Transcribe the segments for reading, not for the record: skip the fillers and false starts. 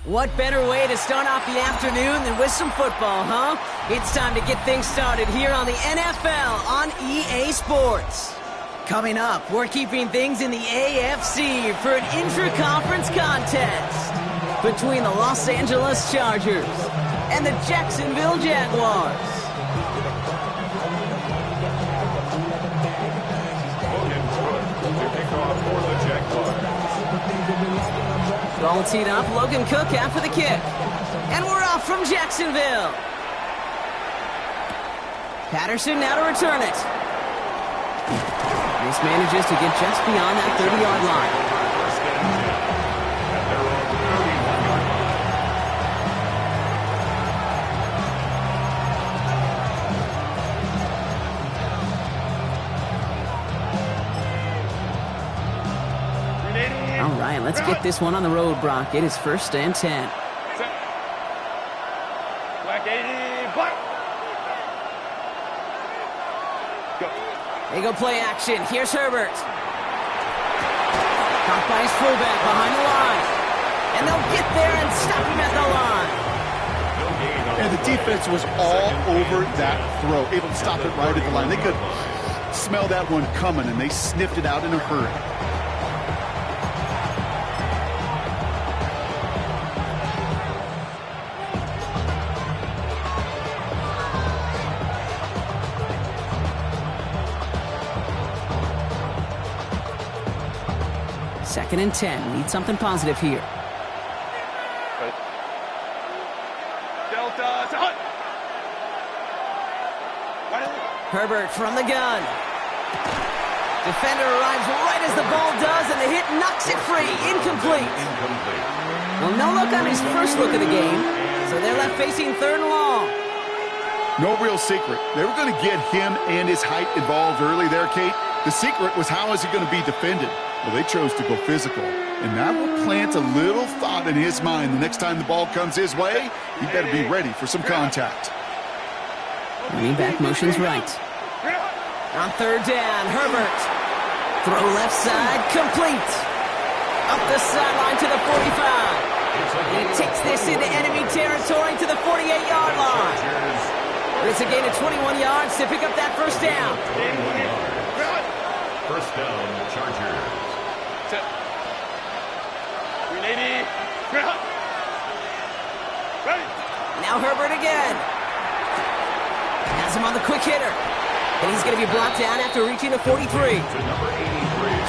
What better way to start off the afternoon than with some football, huh? It's time to get things started here on the NFL on EA Sports. Coming up, we're keeping things in the AFC for an intra-conference contest between the Los Angeles Chargers and the Jacksonville Jaguars. Ball teed up, Logan Cook after the kick. And we're off from Jacksonville. Patterson now to return it. This manages to get just beyond that 30-yard line. All right, let's get this one on the road, Brock. It is 1st and 10. They go play action. Here's Herbert. Caught by his fullback behind the line. And they'll get there and stop him at the line. And the defense was all over that throw, able to stop it right at the line. They could smell that one coming, and they sniffed it out in a hurry. Second and 10. Need something positive here. Herbert from the gun. Defender arrives right as the ball does, and the hit knocks it free. Incomplete. Well, no look on his first look of the game, so they're left facing 3rd and long. No real secret. They were going to get him and his height involved early there, Kate. The secret was, how is he going to be defended? Well, they chose to go physical, and that will plant a little thought in his mind. The next time the ball comes his way, he better be ready for some contact. Lean back motions right. On 3rd down, Herbert. Throw left side, complete. Up the sideline to the 45. He takes this into enemy territory to the 48-yard line. It's a gain of 21 yards to pick up that 1st down. 1st down, Chargers. Now Herbert again. Has him on the quick hitter. And he's going to be blocked down after reaching the 43.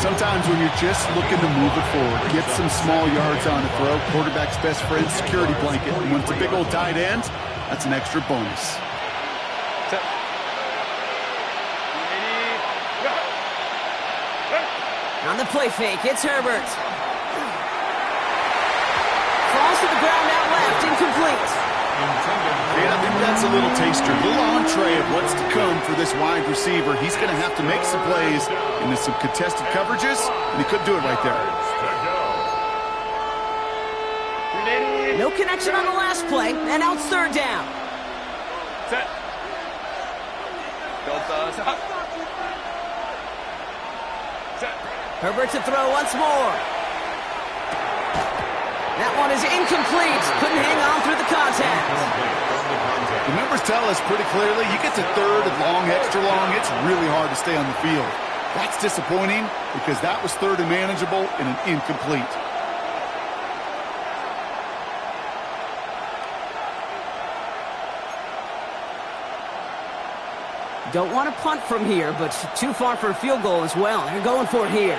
Sometimes when you're just looking to move it forward, get some small yards on a throw, quarterback's best friend, security blanket. And when it's a big old tight end, that's an extra bonus. On the play fake, it's Herbert. Falls to the ground out left, incomplete. Yeah, I think that's a little taster, a little entree of what's to come for this wide receiver. He's going to have to make some plays into some contested coverages, and he could do it right there. No connection on the last play, and now it's 3rd down. Herbert to throw once more. That one is incomplete. Couldn't hang on through the contact. The numbers tell us pretty clearly, you get to 3rd and long, extra long, it's really hard to stay on the field. That's disappointing because that was 3rd and manageable and an incomplete. Don't want to punt from here, but too far for a field goal as well. They're going for it here.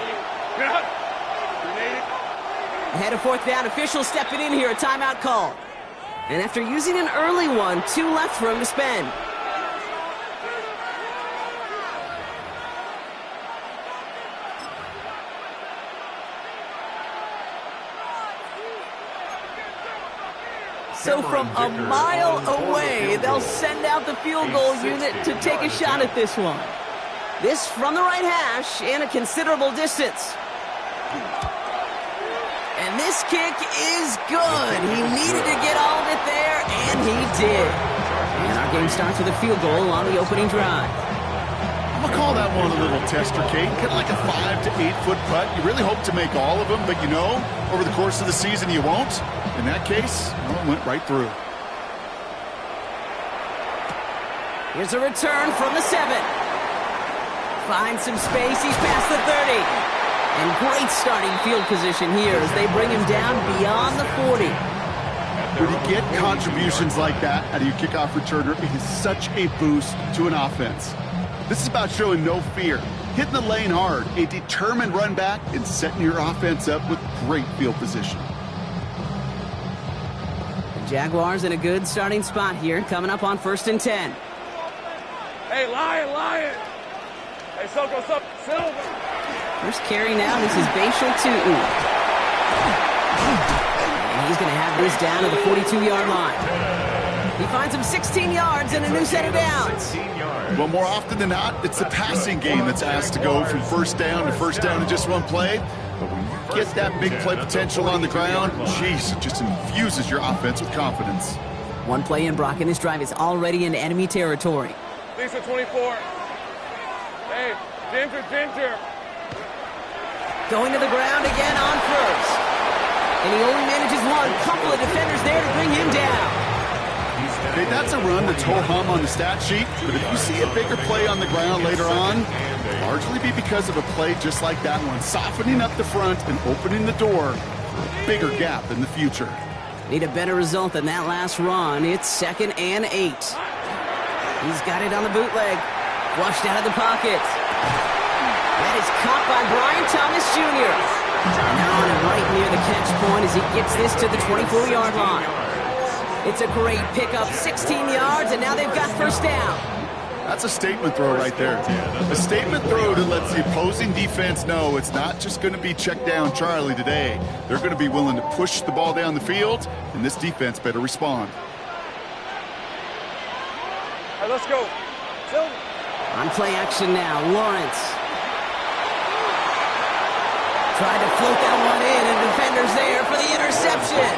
Ahead of 4th down, officials stepping in here, a timeout call. And after using an early one, 2 left for him to spend. So from a mile away, they'll send out the field goal unit to take a shot at this one. This from the right hash and a considerable distance. And this kick is good. He needed to get all of it there, and he did. And our game starts with a field goal on the opening drive. I'm going to call that one a little tester, Kate. Kind of like a 5 to 8 foot putt. You really hope to make all of them, but you know, over the course of the season, you won't. In that case, well, it went right through. Here's a return from the 7. Finds some space. He's past the 30. And great starting field position here as they bring him down beyond the 40. When you get contributions like that out of your kickoff returner, it is such a boost to an offense. This is about showing no fear, hitting the lane hard, a determined run back, and setting your offense up with great field position. The Jaguars in a good starting spot here, coming up on 1st and 10. Hey, Lion! Hey, Silver! First carry now, this is Bashal Tootin. And he's going to have this down to the 42-yard line. He finds him 16 yards and a new set of downs. Well, more often than not, it's the passing game that's asked to go from first down in just one play. But when you get that big play potential on the ground, geez, it just infuses your offense with confidence. One play in, Brock, and this drive is already in enemy territory. Lisa 24. Hey, Ginger. Going to the ground again on first. And he only manages one. Couple of defenders there to bring him down. Okay, that's a run that's ho-hum on the stat sheet, but if you see a bigger play on the ground later on, it'll largely be because of a play just like that one, softening up the front and opening the door for a bigger gap in the future. Need a better result than that last run. It's 2nd and 8. He's got it on the bootleg. Flushed out of the pocket. That is caught by Brian Thomas Jr. Now on it right near the catch point as he gets this to the 24-yard line. It's a great pickup, 16 yards, and now they've got first down. That's a statement throw right there. A statement throw that lets the opposing defense know it's not just going to be check down Charlie today. They're going to be willing to push the ball down the field, and this defense better respond. All right, let's go. Silver. On play action now, Lawrence. Tried to float that one in, and defenders there for the interception.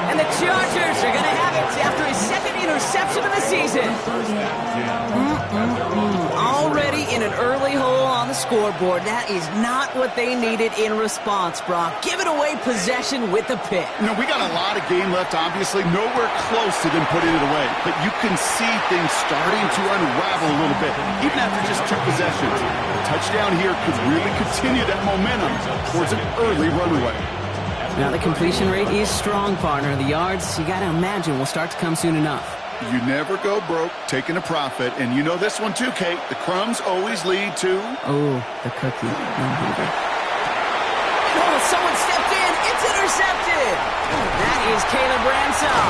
And the Chargers are going to have it after his 2nd interception of the season. Already in an early hole on the scoreboard. That is not what they needed in response, Brock. Giving away possession with the pick. You know, we got a lot of game left, obviously. Nowhere close to them putting it away. But you can see things starting to unravel a little bit, even after just 2 possessions. A touchdown here could really continue that momentum towards an early runaway. Now the completion rate is strong, partner. The yards, you got to imagine, will start to come soon enough. You never go broke taking a profit. And you know this one too, Kate. The crumbs always lead to... Oh, the cookie. No hunger. Oh, someone stepped in. It's intercepted. That is Caleb Ransom.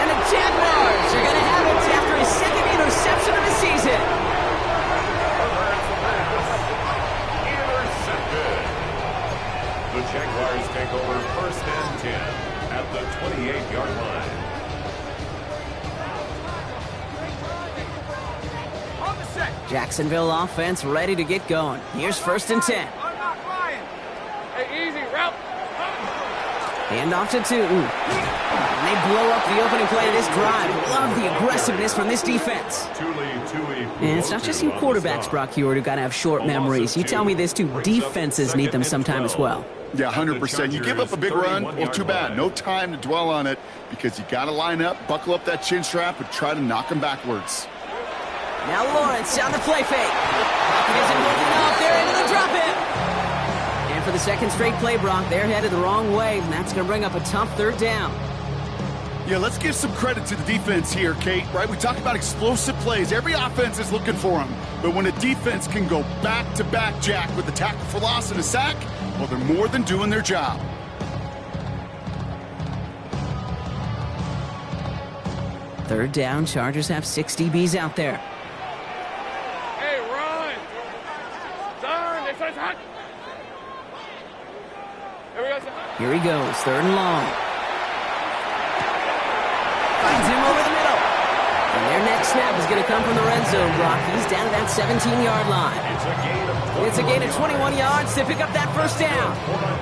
And the Jaguars are going to have it after his 2nd interception of the season. The Jaguars take over 1st and 10 at the 28-yard line. Jacksonville offense ready to get going. Here's 1st and 10. Hey, easy, route. Hand off to Tootin. And they blow up the opening play of this drive. Love the aggressiveness from this defense. And it's not just you quarterbacks, Brock Heward, who got to have short memories. You tell me this too. Defenses need them sometime as well. Yeah, 100%. You give up a big run, well, too bad. No time to dwell on it because you got to line up, buckle up that chin strap, and try to knock them backwards. Now Lawrence on the play fake. Pocket isn't working off. They're into the drop it. And for the 2nd straight play, Brock, they're headed the wrong way, and that's going to bring up a tough 3rd down. Yeah, let's give some credit to the defense here, Kate, right? We talk about explosive plays. Every offense is looking for them. But when a defense can go back-to-back, Jack, with a tackle for loss and a sack, well, they're more than doing their job. Third down, Chargers have 6 DBs out there. Hey, run. Turn. This one's hot. Here he goes, 3rd and long. Finds him over the middle. And they're next snap is going to come from the red zone, Brock. He's down to that 17-yard line. It's a gain of 21 yards to pick up that first down.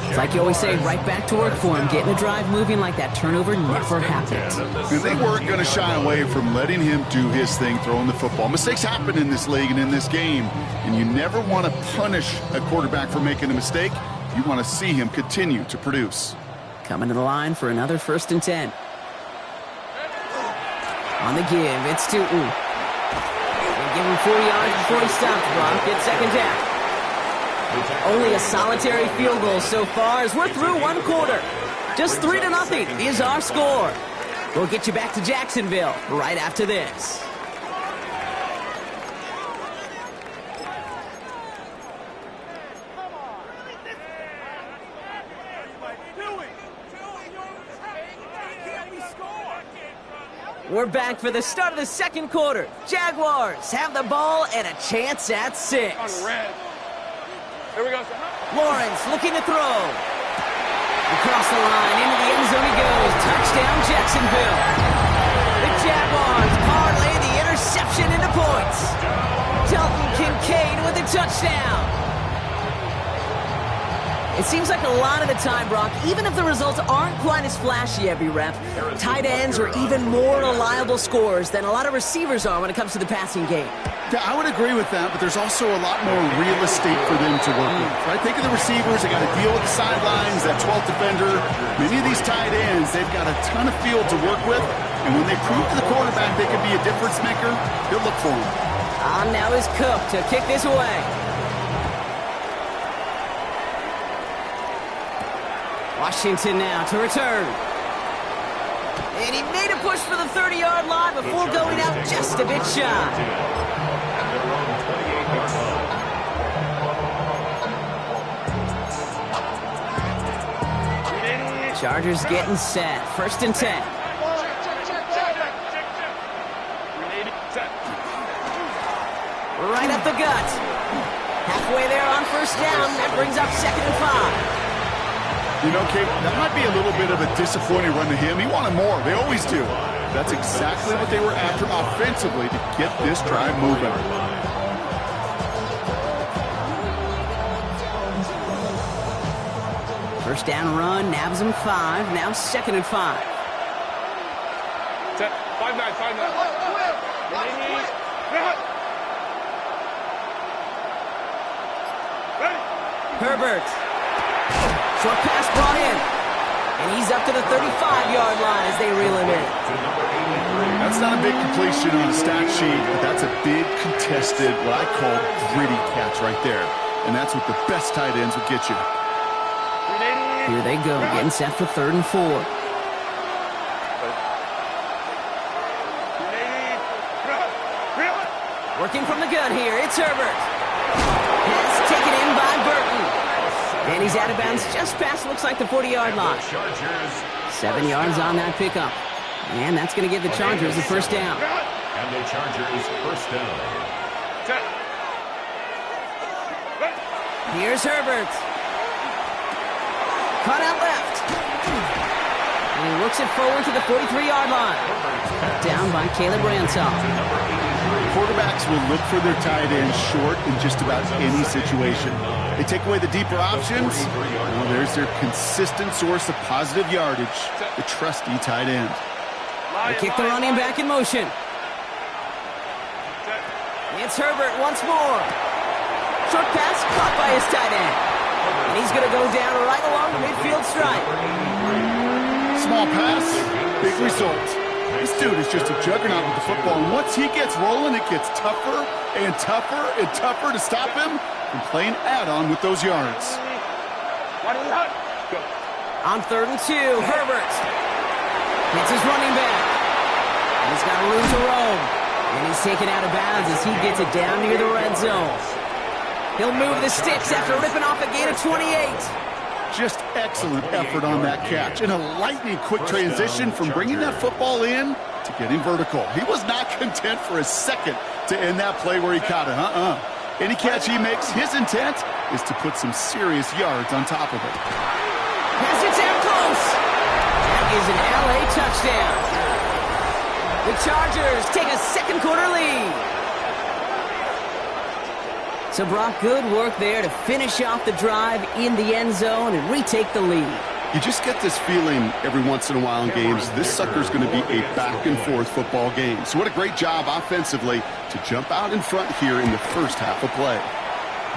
It's like you always say, right back to work for him. Getting the drive moving like that turnover never happened. And they weren't going to shy away from letting him do his thing, throwing the football. Mistakes happen in this league and in this game, and you never want to punish a quarterback for making a mistake. You want to see him continue to produce. Coming to the line for another 1st and 10. On the give, it's Tootin. They give him 4 yards before he stops, Brock. It's 2nd down. Only a solitary field goal so far as we're through 1 quarter. Just 3-0 is our score. We'll get you back to Jacksonville right after this. We're back for the start of the 2nd quarter. Jaguars have the ball and a chance at 6. On red. Here we go. Lawrence looking to throw. Across the line, into the end zone he goes. Touchdown, Jacksonville. The Jaguars parlay the interception into points. Dalton Kincaid with a touchdown. It seems like a lot of the time, Brock, even if the results aren't quite as flashy every rep, tight ends are even more reliable scorers than a lot of receivers are when it comes to the passing game. Yeah, I would agree with that, but there's also a lot more real estate for them to work with. Right? Think of the receivers. They got to deal with the sidelines, that 12th defender. Many of these tight ends, they've got a ton of field to work with, and when they prove to the quarterback they can be a difference maker, he'll look for him. Now is Cook to kick this away. Washington now to return. And he made a push for the 30-yard line before going out just a bit shy. Chargers getting set. 1st and 10. Right up the gut. Halfway there on 1st down. That brings up 2nd and 5. You know, Kate, that might be a little bit of a disappointing run to him. He wanted more. They always do. That's exactly what they were after offensively to get this drive moving. First down run, nabs him 5. Now 2nd and 5. 5-9, 5-9. Herbert. Short pass brought in. And he's up to the 35-yard line as they reel him in. That's not a big completion on a stat sheet, but that's a big contested, what I call gritty catch right there. And that's what the best tight ends would get you. Here they go, getting set for 3rd and 4. Working from the gun here, it's Herbert. Pass taken in by Burton. And he's out of bounds just past, looks like, the 40-yard line. 7 yards on that pickup. And that's going to give the Chargers the 1st down. And the Chargers 1st down. Here's Herbert. Cut out left. And he works it forward to the 43-yard line. Down by Caleb Ransaw. Quarterbacks will look for their tight end short in just about any situation. They take away the deeper options. Well, there's their consistent source of positive yardage, the trusty tight end. They kick the running back in motion. It's Herbert once more. Short pass caught by his tight end. And he's going to go down right along the midfield stripe. Small pass, big result. This dude is just a juggernaut with the football, and once he gets rolling, it gets tougher and tougher and tougher to stop him from playing add-on with those yards. On 3rd and 2, Herbert hits his running back. And he's got room to roam. And he's taken out of bounds as he gets it down near the red zone. He'll move the sticks after ripping off a gain of 28. Just excellent effort on that catch. And a lightning quick transition from bringing that football in to getting vertical. He was not content for a second to end that play where he caught it. Any catch he makes, his intent is to put some serious yards on top of it. Pass it down close. That is an LA touchdown. The Chargers take a second quarter lead. So, Brock, good work there to finish off the drive in the end zone and retake the lead. You just get this feeling every once in a while in games, this sucker's going to be a back-and-forth football game. So what a great job offensively to jump out in front here in the first half of play.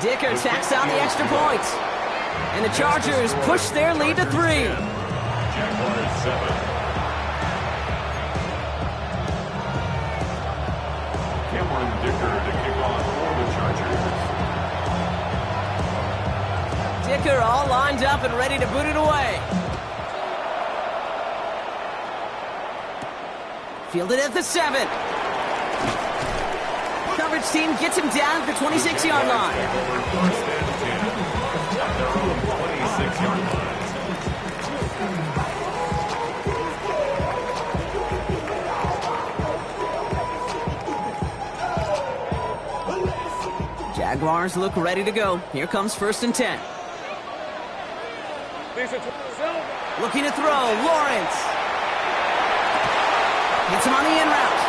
Dicker tacks on the extra points. And the Chargers push their lead to 3. Jaguars 7. Cameron Dicker to kick off for the Chargers. Dicker all lined up and ready to boot it away. Fielded at the 7. Coverage team gets him down at the 26-yard line. First and 10 at their own 26-yard line. Jaguars look ready to go. Here comes 1st and 10. Looking to throw, Lawrence. Hits him on the in route.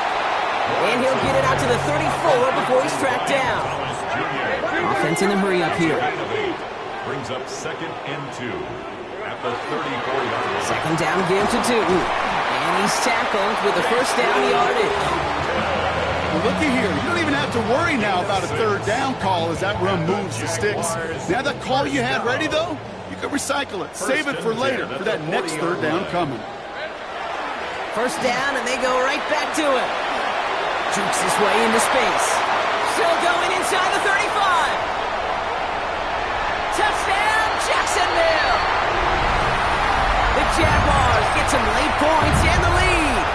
And he'll get it out to the 34 before he's tracked down. Offense in the hurry up here. Brings up 2nd and 2 at the 34-yard line. Second down give to Tootin. And he's tackled with the first down yardage. Well, looky here. You don't even have to worry now about a third down call as that run moves the sticks. Now that call you had ready, though, you can recycle it. Save it for later for that next third down coming. First down, and they go right back to it. Jukes his way into space. Still going inside the 35. Touchdown, Jacksonville. The Jaguars get some late points and the lead.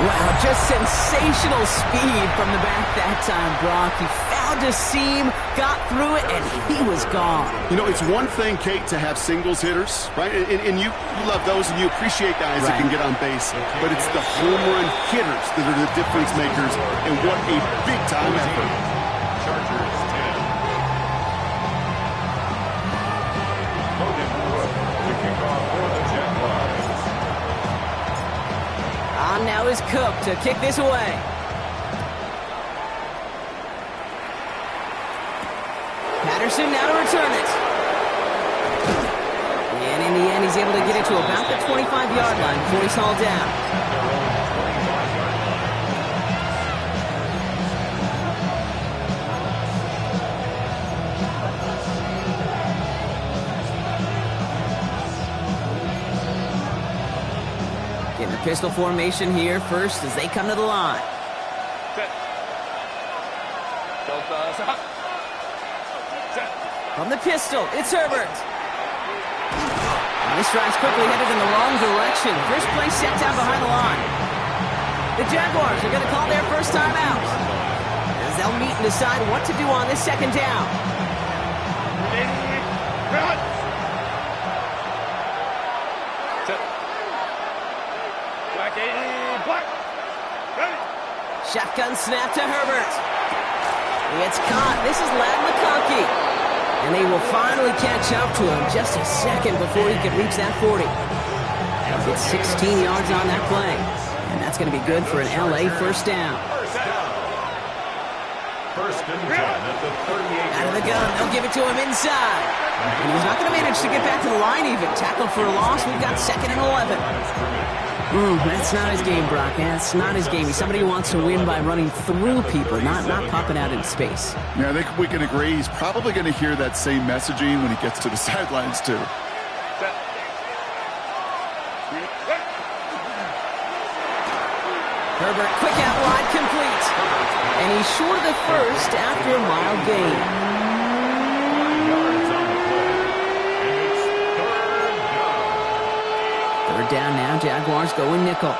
Wow, just sensational speed from the back that time, Brock. He found a seam, got through it, and he was gone. You know, it's one thing, Kate, to have singles hitters, right? And you love those, and you appreciate guys that can get on base. But it's the home run hitters that are the difference makers, and what a big-time effort. Chargers 10. Logan Wood to kick off for the Jaguars. On now is Cook to kick this away. Patterson now to return it. And in the end, he's able to get it to about the 25-yard line before he's hauled down. In the pistol formation here first as they come to the line. From the pistol, it's Herbert. And this drive's quickly headed in the wrong direction. First play set down behind the line. The Jaguars are going to call their first time out as they'll meet and decide what to do on this second down. Shotgun snap to Herbert. It's caught. This is Ladd McConkey. And they will finally catch up to him just a second before he can reach that 40. It's 16 yards on that play. And that's going to be good for an LA first down. First and 10 at the 38. Out of the gun. They'll give it to him inside. And he's not going to manage to get back to the line even. Tackled for a loss. We've got 2nd and 11. That's not his game, Brock. That's not his game. He's somebody who wants to win by running through people, not popping out into space. Yeah, I think we can agree he's probably going to hear that same messaging when he gets to the sidelines, too. Herbert, quick out wide, complete. And he's short of the first after a mile gain. Third down now, Jaguars going nickel.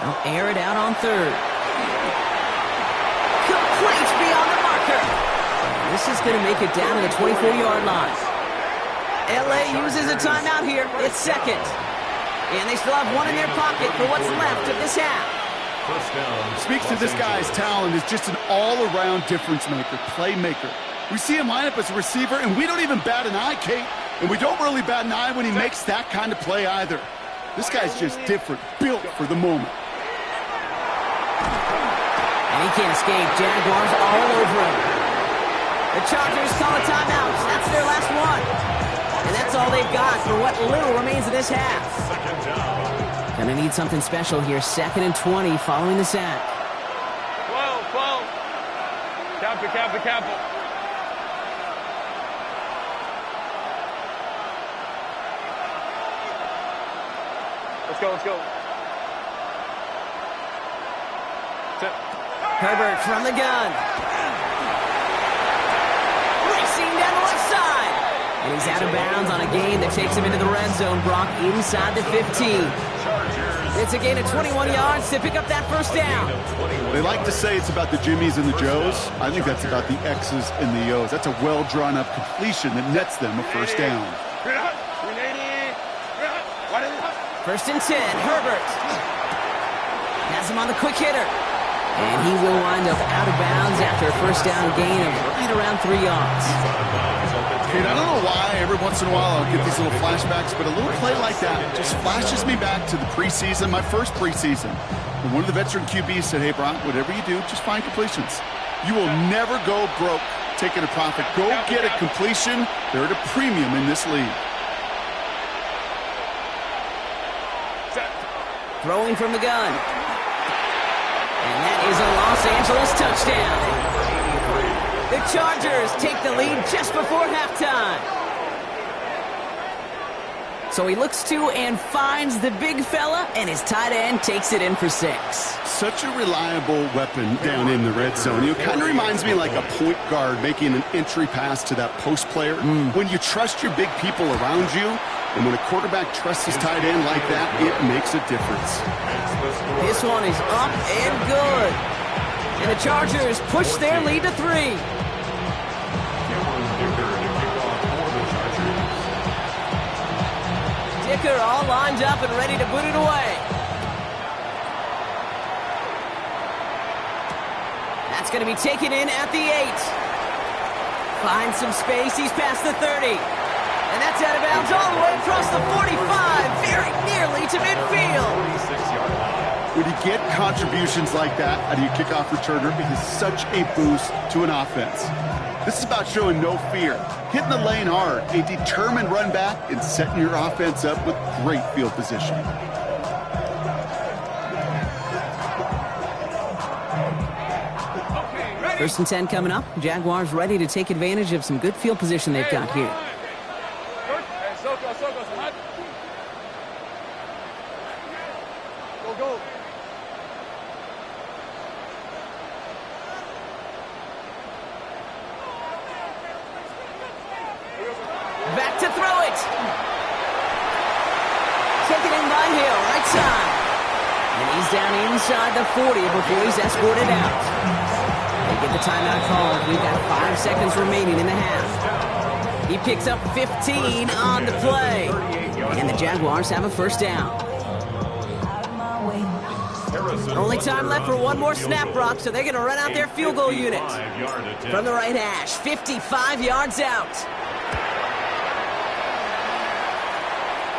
They'll air it out on third. Complete beyond the marker. This is going to make it down to the 24-yard line. LA uses a timeout here. It's second. And they still have one in their pocket for what's left of this half. Speaks to this guy's talent as just an all-around difference maker, playmaker. We see him line up as a receiver, and we don't even bat an eye, Kate. And we don't really bat an eye when he makes that kind of play either. This guy's just different, built for the moment. And he can't escape. Jaguars all over him. The Chargers call a timeout. That's their last one. And that's all they've got for what little remains of this half. Gonna need something special here. 2nd and 20 following the sack. 12. Cap it. Let's go. Herbert from the gun. Racing down the left side. And he's out of bounds on a gain that takes him into the red zone. Brock inside the 15. It's a gain of 21 yards to pick up that first down. They like to say it's about the Jimmies and the Joes. I think that's about the X's and the O's. That's a well-drawn-up completion that nets them a first down. 1st and 10, Herbert. Has him on the quick hitter. And he will wind up out of bounds after a first down gain of right around 3 yards. Kate, I don't know why every once in a while I'll get these little flashbacks, but a little play like that just flashes me back to the preseason, my first preseason. And one of the veteran QBs said, hey, Brock, whatever you do, just find completions. You will never go broke taking a profit. Go get a completion. They're at a premium in this league. Throwing from the gun. And that is a Los Angeles touchdown. The Chargers take the lead just before halftime. So he looks to and finds the big fella, and his tight end takes it in for 6. Such a reliable weapon down in the red zone. It kind of reminds me like a point guard making an entry pass to that post player. When you trust your big people around you, and when a quarterback trusts his tight end like that, it makes a difference. This one is up and good. And the Chargers push their lead to 3. Dicker all lined up and ready to boot it away. That's going to be taken in at the 8. Finds some space. He's past the 30. And that's out of bounds all the way across the 45, very nearly to midfield. When you get contributions like that out of your kickoff returner, it is such a boost to an offense. This is about showing no fear, hitting the lane hard, a determined run back, and setting your offense up with great field position. First and 10 coming up. Jaguars ready to take advantage of some good field position they've got here. Go. Back to throw it. Taken in by Hill, right side. And he's down inside the 40 before he's escorted out. They get the timeout called. We've got 5 seconds remaining in the half. He picks up 15 on the play. And the Jaguars have a first down. Only time left for one more snap, Brock, so they're going to run out their field goal unit. From the right hash, 55 yards out.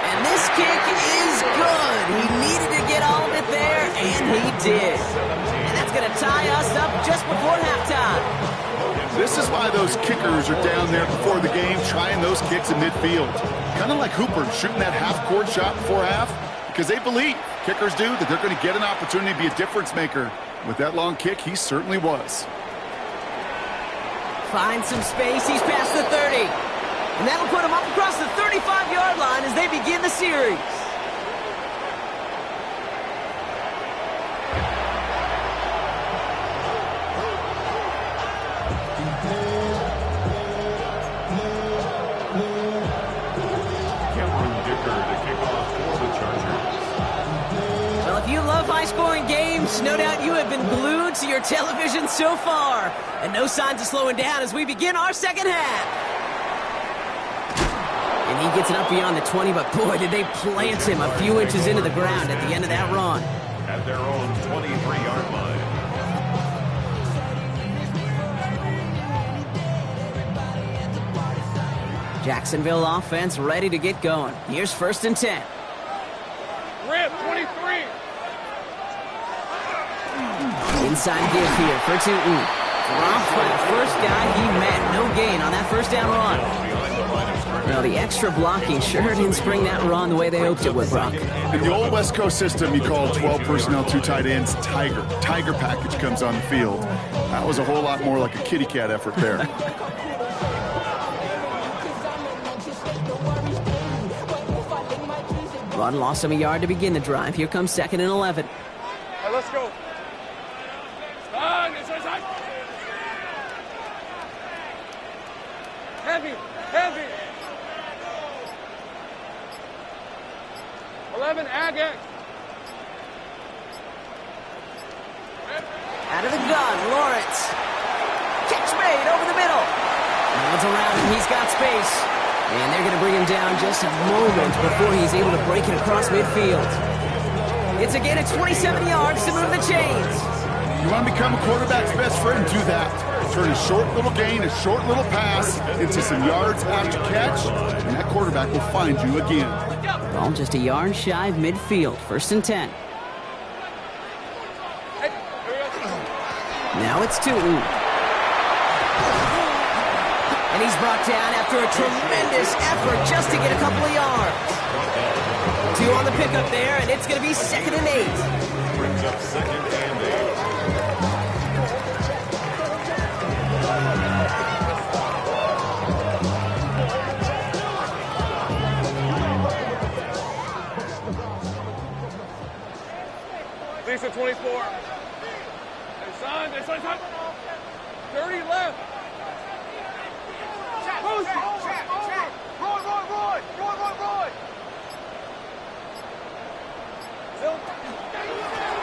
And this kick is good. He needed to get all of it there, and he did. And that's going to tie us up just before halftime. This is why those kickers are down there before the game trying those kicks in midfield. Kind of like Hooper shooting that half-court shot before half, because they believe, kickers do, that they're going to get an opportunity to be a difference maker. With that long kick, he certainly was. Finds some space. He's past the 30. And that'll put him up across the 35-yard line as they begin the series. Well, if you love high-scoring games, no doubt you have been glued to your television so far. And no signs of slowing down as we begin our second half. And he gets it up beyond the 20, but boy, did they plant him a few inches into the ground at the end of that run. At their own 23-yard line. Jacksonville offense ready to get going. Here's 1st and 10. Rip, 23. Inside give here for Tootin. Dropped by the first guy he met. No gain on that first down run. Well, the extra blocking sure didn't spring that run the way they hoped it would, Brock. In the old West Coast system, you call 12 personnel, 2 tight ends, Tiger. Tiger package comes on the field. That was a whole lot more like a kitty cat effort there. Run lost him a yard to begin the drive. Here comes 2nd and 11. All right, let's go. Side. Heavy. 11, Agate. Out of the gun, Lawrence. Catch made over the middle. Hands around him, he's got space. And they're going to bring him down just a moment before he's able to break it across midfield. It's a gain of 27 yards to move the chains. You want to become a quarterback's best friend, do that. Turn a short little gain, a short little pass into some yards after catch, and that quarterback will find you again. Ball just a yard shy of midfield. 1st and 10. Now it's Tootin. And he's brought down after a tremendous effort just to get a couple of yards. 2 on the pickup there, and it's going to be 2nd and 8. Brings up 2nd and 8. Lisa, 24. Hey, son. 30 left. Roll.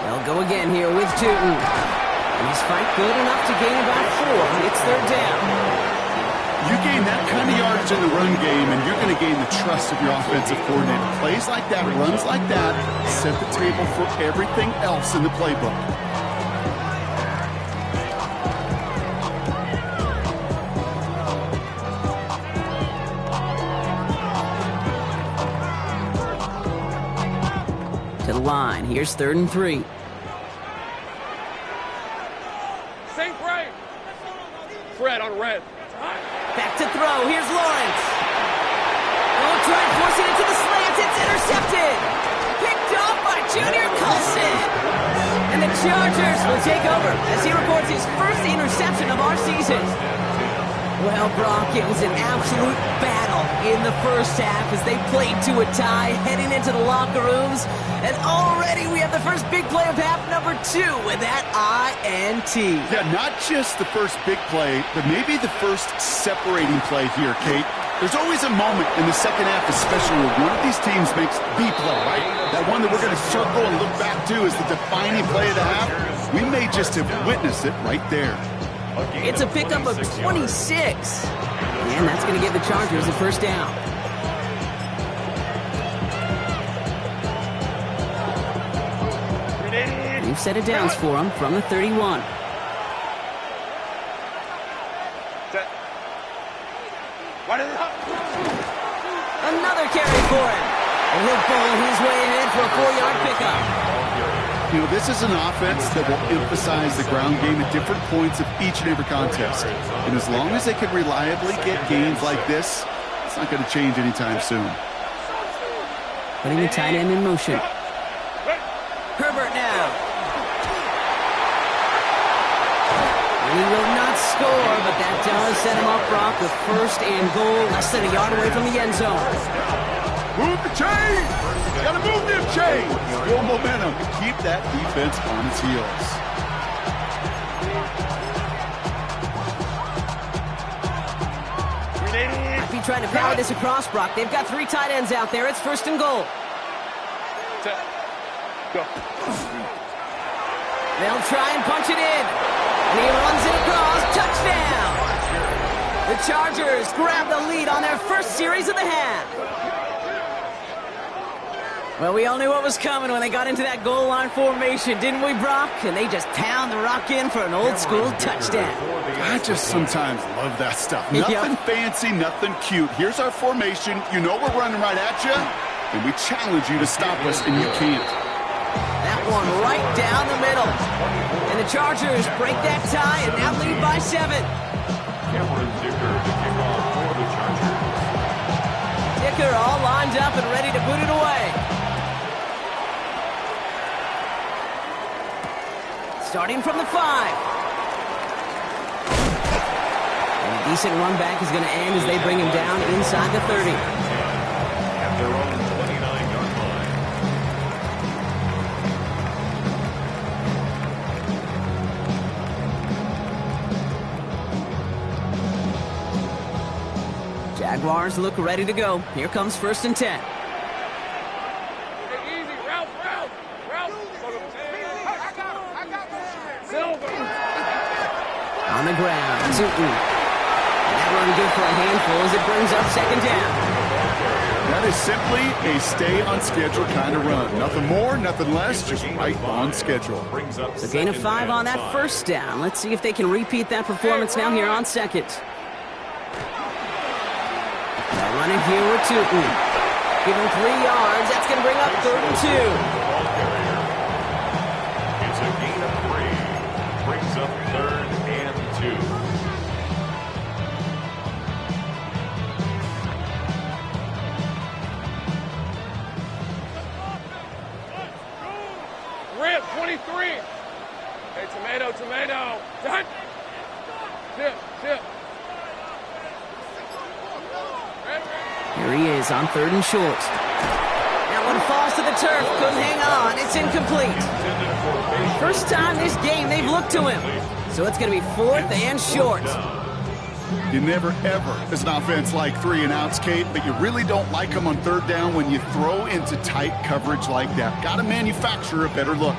They'll go again here with Tootin. And he's fight good enough to gain about 4. It's 3rd down. You gain that kind of yardage in the run game, and you're going to gain the trust of your offensive coordinator. Plays like that, runs like that, set the table for everything else in the playbook. To the line. Here's 3rd and 3. St. Fred on red. Back to throw. Here's Lawrence. Oh, try and force it into the slants. It's intercepted. Picked off by Junior Colson. And the Chargers will take over as he records his first interception of our season. Well, Brock, it was an absolute battle in the first half as they played to a tie, heading into the locker rooms. And already we have the first big play of half number 2 with that INT. Yeah, not just the first big play, but maybe the first separating play here, Kate. There's always a moment in the second half, especially when one of these teams makes the play, right? That one that we're going to circle and look back to as the defining play of the half. We may just have witnessed it right there. It's a pickup of 26. And that's going to give the Chargers a 1st down. We've set it downs for him from the 31. Another carry for him. And he'll pull his way ahead for a 4-yard pickup. You know, this is an offense that will emphasize the ground game at different points of each and every contest. And as long as they can reliably get gains like this, it's not going to change anytime soon. Putting the tight end in motion. Herbert now. And he will not score, but that does set him up, Brock, with 1st and goal, less than a yard away from the end zone. Move the chain! Gotta move them chains! Build momentum to keep that defense on its heels. Be trying to power this across, Brock. They've got 3 tight ends out there. It's 1st and goal. Go. They'll try and punch it in. And he runs it across. Touchdown! The Chargers grab the lead on their first series of the half. Well, we all knew what was coming when they got into that goal line formation, didn't we, Brock? And they just pound the rock in for an old-school touchdown. I just sometimes love that stuff. Nothing fancy, nothing cute. Here's our formation. You know we're running right at you, and we challenge you to stop us, and you can't. That one right down the middle. And the Chargers break that tie and now lead by 7. Cameron Dicker to kick off for the Chargers. Dicker all lined up and ready to boot it away. Starting from the 5. And a decent run back is going to end as they bring him down inside the 30. At their own 29-yard line. Jaguars look ready to go. Here comes 1st and 10. Easy, route. Silver. On the ground, Tootin. That run good for a handful as it brings up 2nd down. That is simply a stay-on-schedule kind of run. Nothing more, nothing less, just right on schedule. So gain of 5 on that 1st down. Let's see if they can repeat that performance now here on 2nd. Now running here with Tootin. Give him 3 yards. That's going to bring up 3rd and 2. It's a gain of 3. Brings up 3rd and 2. Rip, 23. Hey, tomato. Done. Tip. Here he is on 3rd and short. That one falls to the turf. Couldn't hang on. It's incomplete. First time this game they've looked to him. So it's going to be 4th and short. You never, ever, as an offense, like 3 and outs, Kate, but you really don't like them on 3rd down when you throw into tight coverage like that. Got to manufacture a better look.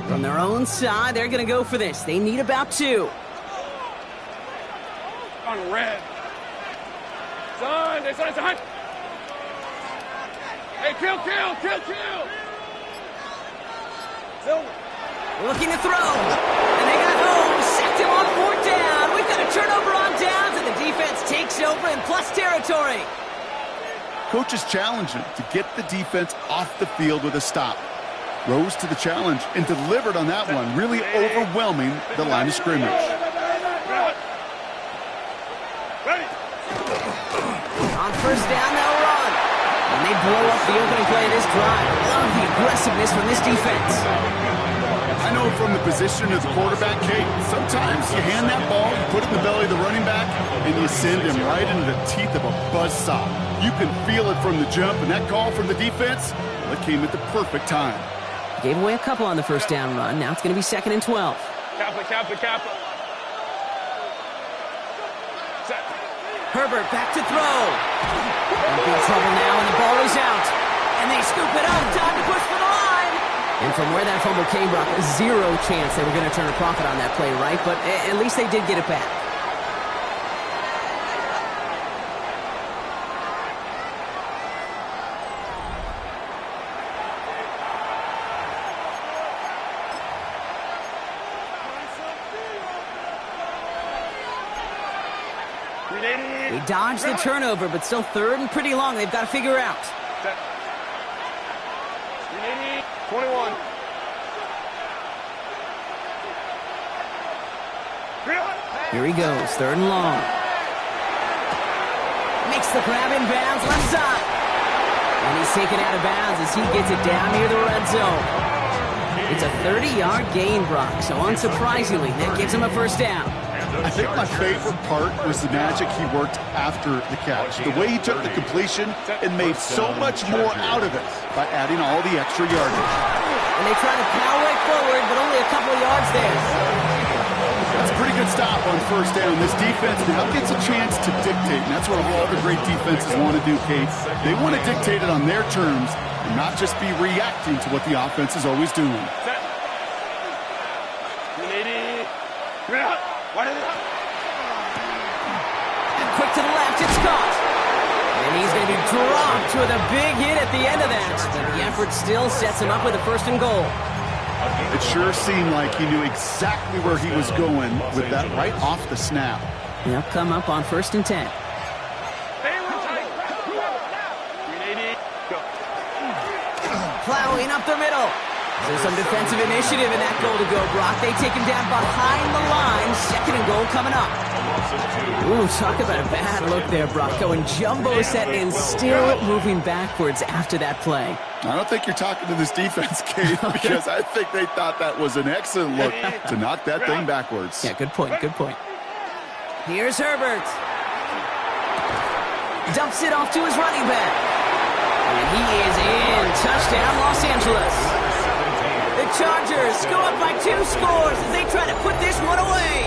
From their own side, they're going to go for this. They need about 2. On red. Son. Hey, kill. Silver. Looking to throw. And they got home. Sacked him on 4th down. We've got a turnover on downs, and the defense takes over in plus territory. Coach is challenging to get the defense off the field with a stop. Rose to the challenge and delivered on that one, really overwhelming the line of scrimmage. On 1st down, they'll run. And they blow up the opening play of this drive. Love the aggressiveness from this defense. I know from the position of the quarterback, Kate, sometimes you hand that ball, you put it in the belly of the running back, and you send him right into the teeth of a buzzsaw. You can feel it from the jump, and that call from the defense, well, it came at the perfect time. Gave away a couple on the 1st down run. Now it's going to be 2nd and 12. Kappa. Herbert back to throw. In big trouble now, and the ball is out. And they scoop it up. Time to push for the line. And from where that fumble came, Brock, 0 chance they were going to turn a profit on that play, right? But at least they did get it back. They dodged the turnover, but still 3rd and pretty long. They've got to figure out. 21. Here he goes, 3rd and long. Makes the grab in bounds, left side. And he's taken out of bounds as he gets it down near the red zone. It's a 30-yard gain, Brock, so unsurprisingly, that gives him a 1st down. I think my favorite part was the magic he worked after the catch. The way he took the completion and made so much more out of it by adding all the extra yardage. And they try to power it forward, but only a couple of yards there. That's a pretty good stop on 1st down. This defense now gets a chance to dictate, and that's what all the great defenses want to do, Kate. They want to dictate it on their terms and not just be reacting to what the offense is always doing. And quick to the left, it's caught. And And he's going to be dropped with a big hit at the end of that. But the effort still sets him up with a 1st and goal. It sure seemed like he knew exactly where he was going with that right off the snap. They'll come up on 1st and 10. Plowing up the middle. So some defensive initiative in that goal to go, Brock. They take him down behind the line. 2nd and goal coming up. Ooh, talk about a bad look there, Brock. Going jumbo set and still moving backwards after that play. I don't think you're talking to this defense, Kate, because I think they thought that was an excellent look to knock that thing backwards. Yeah, good point, good point. Here's Herbert. Dumps it off to his running back. And he is in. Touchdown, Los Angeles. The Chargers go up by 2 scores as they try to put this one away.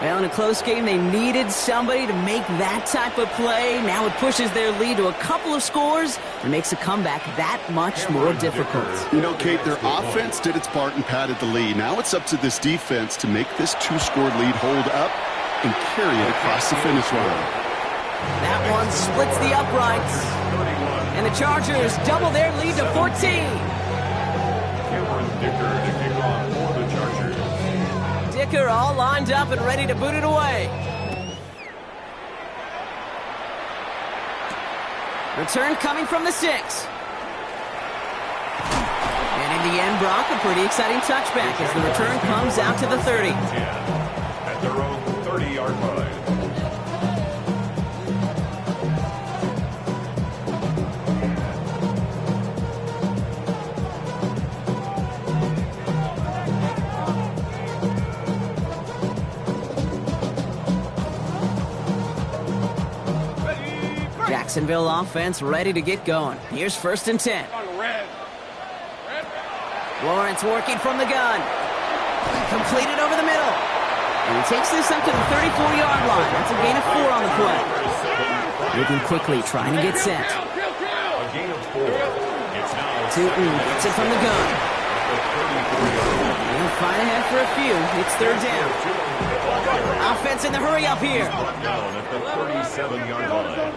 Well, in a close game, they needed somebody to make that type of play. Now it pushes their lead to a couple of scores and makes a comeback that much more difficult. You know, Kate, their offense did its part and padded the lead. Now it's up to this defense to make this 2-score lead hold up and carry it across the finish line. That one splits the uprights. And the Chargers double their lead to 14. Dicker all lined up and ready to boot it away. Return coming from the 6. And in the end, Brock, a pretty exciting touchback as the return comes out to the 30. At their own 30-yard line. Jacksonville offense ready to get going. Here's 1st and 10. Lawrence working from the gun. Completed over the middle. And he takes this up to the 34-yard line. That's a gain of 4 on the play. Moving quickly, trying to get set. Tootin gets it from the gun. And fight ahead for a few. It's 3rd down. Offense in the hurry up here. Down at the 37-yard line.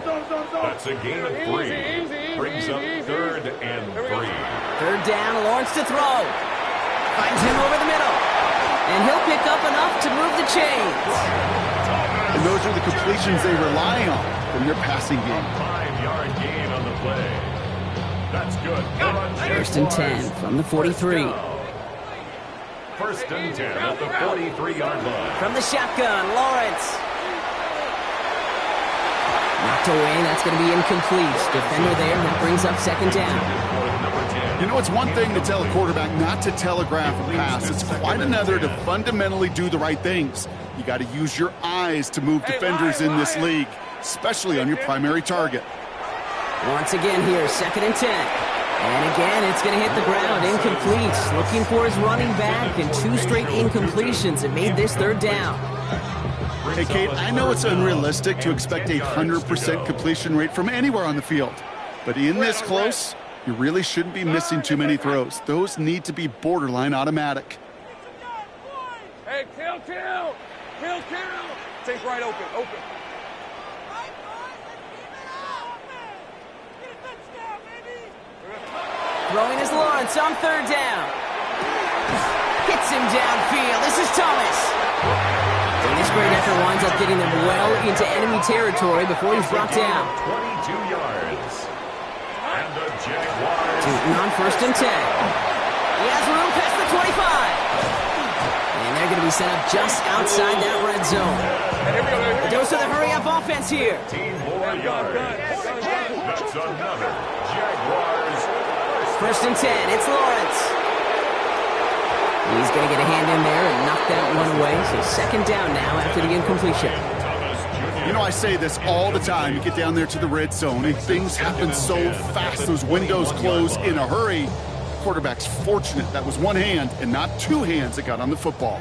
That's a gain of 3. Brings up 3rd and 3. 3rd down, Lawrence to throw. Finds him over the middle. And he'll pick up enough to move the chains. And those are the completions they rely on from their passing game. 5-yard gain on the play. That's good. 1st and 10 from the 43. 1st and 10 at the 43-yard line. From the shotgun, Lawrence. Knocked away, that's going to be incomplete. Defender there, that brings up 2nd down. You know, it's one thing to tell a quarterback not to telegraph a pass. It's quite another to fundamentally do the right things. You got to use your eyes to move defenders in this league, especially on your primary target. Once again here, 2nd and 10. And again, it's going to hit the ground, incomplete. Looking for his running back, and 2 straight incompletions. It made this 3rd down. Hey, Kate, I know it's unrealistic to expect a 100% completion rate from anywhere on the field. But in this close, you really shouldn't be missing too many throws. Those need to be borderline automatic. Hey, kill! Take right open. Throwing is Lawrence on 3rd down. Hits him downfield. This is Thomas. And this great effort winds up getting them well into enemy territory before he's brought down. 22 yards. And the Jaguars. Tootin on 1st and 10. He has room past the 25. And they're going to be set up just outside that red zone. A dose of the hurry-up offense here. 15 more yards. That's another Jaguars. 1st and 10. It's Lawrence. He's going to get a hand in there and knock that one away. So 2nd down now after the incompletion. You know, I say this all the time. You get down there to the red zone, and things happen so fast. Those windows close in a hurry. The quarterback's fortunate that was one hand and not 2 hands that got on the football.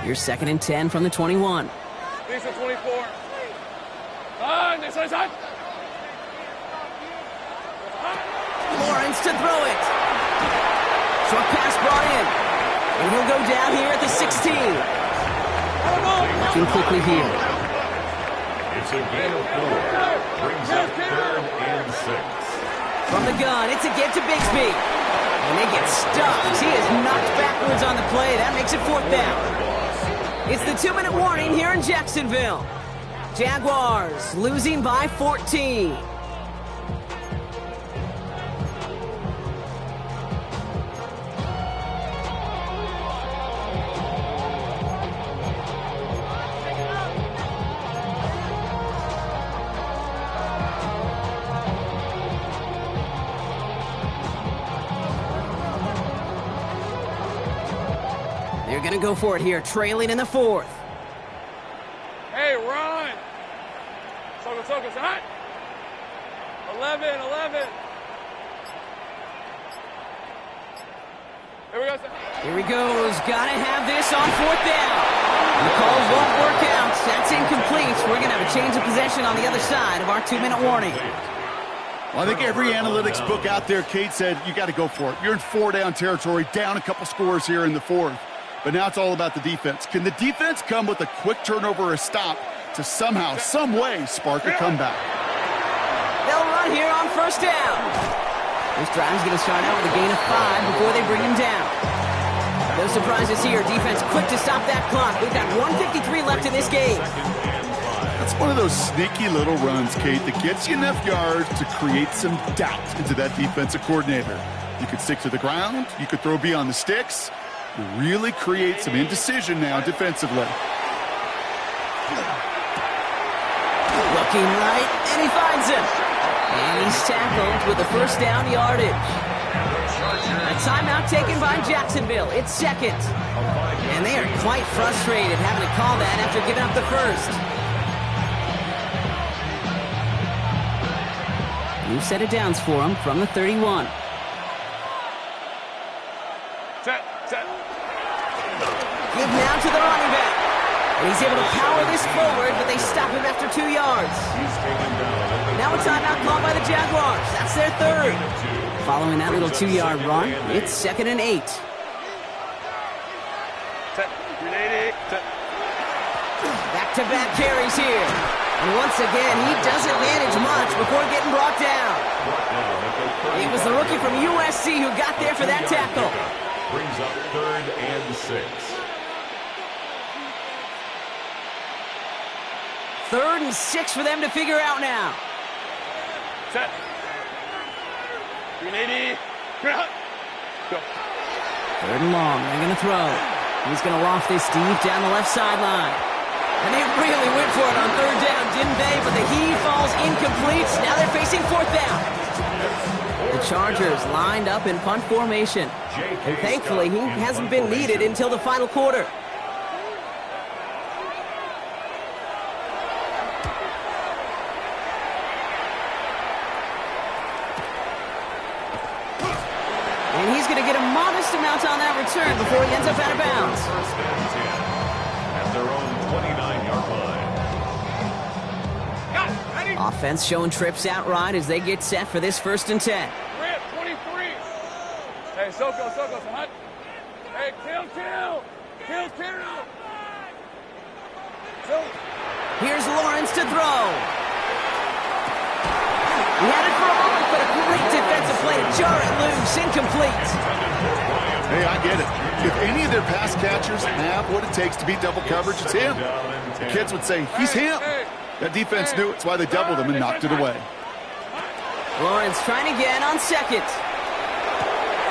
Here's 2nd and 10 from the 21. This is 24. Side. Lawrence to throw it. Short pass brought in. And he'll go down here at the 16. Looking quickly here. It's a gain of 4. Brings up 3rd and 6. From the gun, it's a get to Bigsby. And they get stuffed. He is knocked backwards on the play. That makes it 4th down. It's the 2-minute warning here in Jacksonville. Jaguars losing by 14. They're going to go for it here, trailing in the 4th. Hey, run. Circle, hot. 11. Here we go, sir. Here he goes. Got to have this on 4th down. The call won't work out. That's incomplete. We're going to have a change of possession on the other side of our 2-minute warning. Well, I think every analytics book out there, Kate, said you got to go for it. You're in 4-down territory, down a couple scores here in the 4th. But now it's all about the defense. Can the defense come with a quick turnover or a stop to somehow, some way, spark a comeback? They'll run here on 1st down. This drive's going to start out with a gain of 5 before they bring him down. No surprises here. Defense quick to stop that clock. We've got 1:53 left in this game. That's one of those sneaky little runs, Kate, that gets you enough yards to create some doubt into that defensive coordinator. You could stick to the ground. You could throw beyond the sticks. You really create some indecision now defensively. Looking right, and he finds him. And he's tackled with the 1st down yardage. A timeout taken by Jacksonville. It's 2nd. And they are quite frustrated having to call that after giving up the 1st. New set of downs for him from the 31. Set. Give now to the running back. And he's able to power this forward, but they stop him after 2 yards. Now a timeout called by the Jaguars. That's their 3rd. Following that little 2-yard run, it's 2nd and 8. Back-to-back carries here. And once again, he doesn't manage much before getting brought down. It was the rookie from USC who got there for that tackle. Brings up 3rd and 6. 3rd and 6 for them to figure out now. Set. 380. Go. 3rd and long. They're going to throw. He's going to loft this deep down the left sideline. And they really went for it on 3rd down, didn't they? But the heave falls incomplete. Now they're facing 4th down. The Chargers lined up in punt formation. And thankfully, he hasn't been needed until the final quarter. And he's going to get a modest amount on that return before he ends up out of bounds. 1st and 10 at their own 29-yard line. Offense showing trips outright as they get set for this 1st and 10. We're at 23. Hey, Soko, hot. Hey, kill. Here's Lawrence to throw. He had it for a moment, but a great defensive play to jar it loose. Incomplete. Hey, I get it. If any of their pass catchers have what it takes to beat double coverage, it's him. The kids would say, he's him. That defense knew it's why they doubled him and knocked it away. Lawrence trying again on 2nd.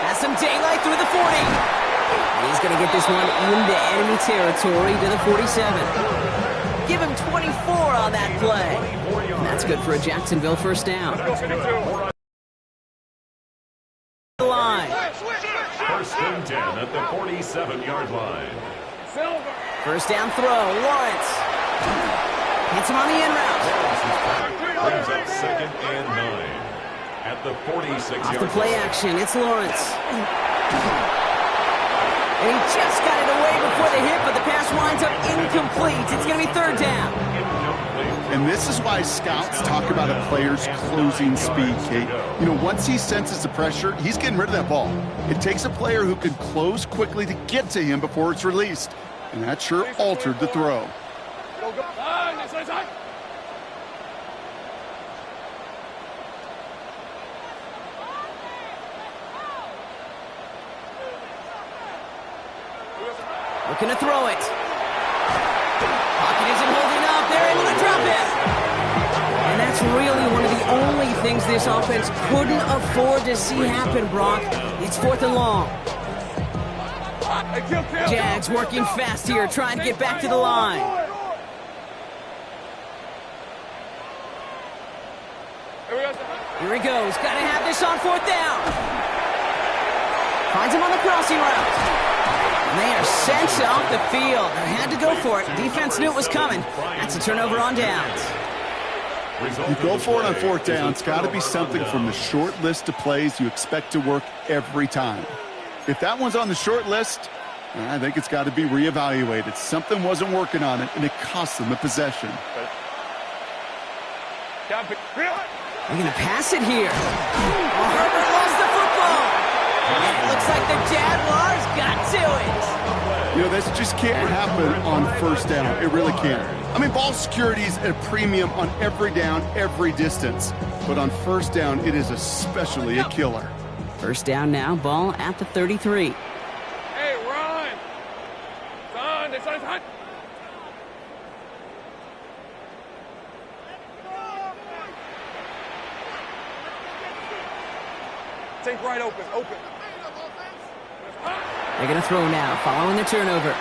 Has some daylight through the 40. He's going to get this one into enemy territory to the 47. Give him 24 on that play. And that's good for a Jacksonville 1st down. Line. 1st and 10 at the 47-yard line. 1st down throw. Lawrence. Hits him on the in route. Brings up 2nd and 9 at the 46-yard line. Off the play action, it's Lawrence. And he just got it away before the hit, but the pass winds up incomplete. It's going to be 3rd down. And this is why scouts talk about a player's closing speed, Kate. You know, once he senses the pressure, he's getting rid of that ball. It takes a player who can close quickly to get to him before it's released. And that sure altered the throw. Looking to throw it. Pocket isn't holding up. They're able to drop it. And that's really one of the only things this offense couldn't afford to see happen, Brock. It's 4th and long. Jags working fast here, trying to get back to the line. Here he goes. Got to have this on 4th down. Finds him on the crossing route. And they are sent off the field. They had to go for it. Defense knew it was coming. That's a turnover on downs. You go for it on 4th down. It's got to be something from the short list of plays you expect to work every time. If that one's on the short list, I think it's got to be reevaluated. Something wasn't working on it, and it cost them the possession. They're going to pass it here. Oh, Herbert lost the football. And it looks like the Jaguars got to it. You know, this just can't happen on 1st down. It really can't. I mean, ball security is at a premium on every down, every distance. But on 1st down, it is especially a killer. 1st down now, ball at the 33. Hey, run! Son, hot. Take right open. They're going to throw now, following the turnover.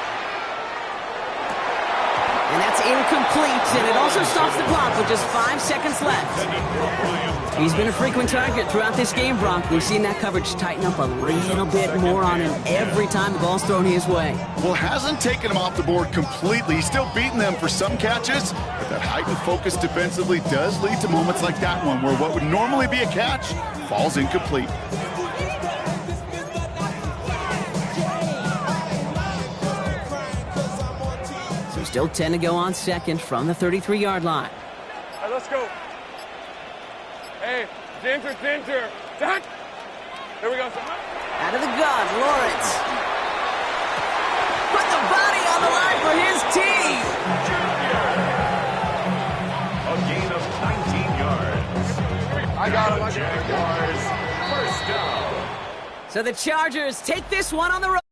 And that's incomplete, and it also stops the clock with just 5 seconds left. He's been a frequent target throughout this game, Brock. We've seen that coverage tighten up a little bit more on him every time the ball's thrown his way. Well, hasn't taken him off the board completely. He's still beating them for some catches, but that heightened focus defensively does lead to moments like that one where what would normally be a catch falls incomplete. So still 10 to go on 2nd from the 33-yard line. All right, let's go. Hey, Ginger. Done. Here we go, son. Out of the gun, Lawrence. Put the body on the line for his team. A gain of 19 yards. I got him. Jaguars, 1st down. So the Chargers take this one on the road.